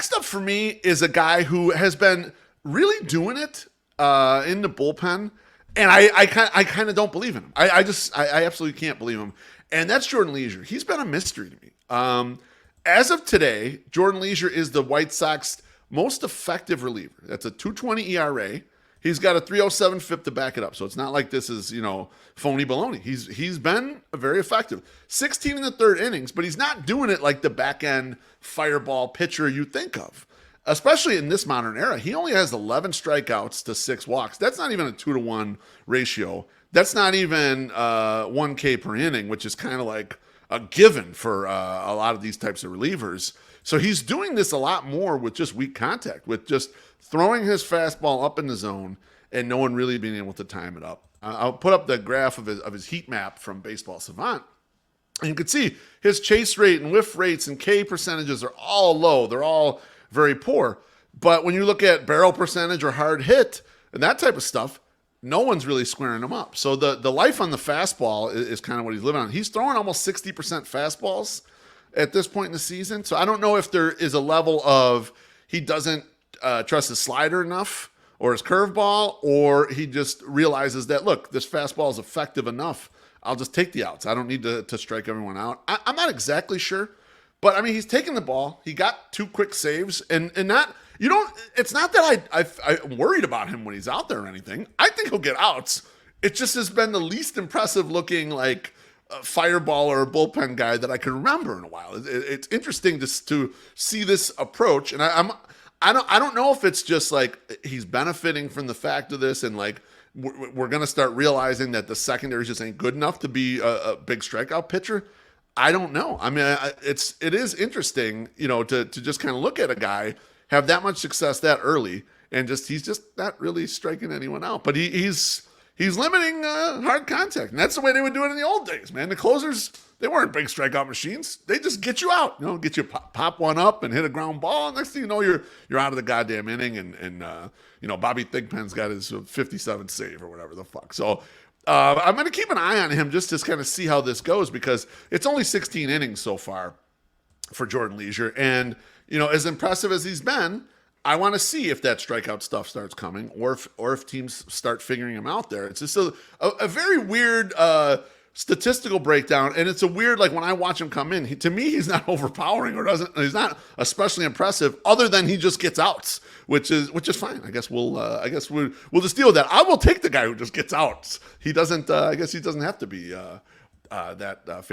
Next up for me is a guy who has been really doing it in the bullpen, and I kind of don't believe in him. I absolutely can't believe him, and that's Jordan Leasure. He's been a mystery to me. As of today, Jordan Leasure is the White Sox most effective reliever. That's a 2.20 ERA. He's got a 3.07 FIP to back it up. So it's not like this is, phony baloney. He's been very effective. 16 in the third innings, but he's not doing it like the back end fireball pitcher you think of. Especially in this modern era. He only has 11 strikeouts to 6 walks. That's not even a 2-to-1 ratio. That's not even 1K per inning, which is kind of like a given for a lot of these types of relievers. So he's doing this a lot more with just weak contact, with just throwing his fastball up in the zone and no one really being able to time it up. I'll put up the graph of his heat map from Baseball Savant. And you can see his chase rate and whiff rates and K percentages are all low. They're all very poor. But when you look at barrel percentage or hard hit and that type of stuff, no one's really squaring him up. So the life on the fastball is kind of what he's living on. He's throwing almost 60% fastballs at this point in the season. So I don't know if there is a level of he doesn't trust his slider enough or his curveball, or he just realizes that, look, this fastball is effective enough. I'll just take the outs. I don't need to strike everyone out. I'm not exactly sure, but I mean, he's taking the ball. He got 2 quick saves, and not, it's not that I'm worried about him when he's out there or anything. I think he'll get outs. It just has been the least impressive looking, like, fireball or bullpen guy that I can remember in a while. It's interesting to see this approach, and I don't know if it's just like he's benefiting from the fact of this, and like we're going to start realizing that the secondary just ain't good enough to be a big strikeout pitcher. I don't know. I mean, it is interesting, to just kind of look at a guy have that much success that early, and he's just not really striking anyone out. But he's limiting hard contact, and that's the way they would do it in the old days, man. The closers, they weren't big strikeout machines. They just get you out, get you pop one up and hit a ground ball. And next thing you know, you're out of the goddamn inning. And Bobby Thigpen's got his 57 save or whatever the fuck. So I'm going to keep an eye on him just to kind of see how this goes, because it's only 16 innings so far for Jordan Leasure. And, as impressive as he's been, I want to see if that strikeout stuff starts coming, or if teams start figuring him out there. It's just a very weird statistical breakdown, and it's a weird, like, when I watch him come in, to me he's not overpowering or he's not especially impressive, other than he just gets outs, which is fine. I guess we'll just deal with that. I will take the guy who just gets outs. He doesn't. I guess he doesn't have to be that.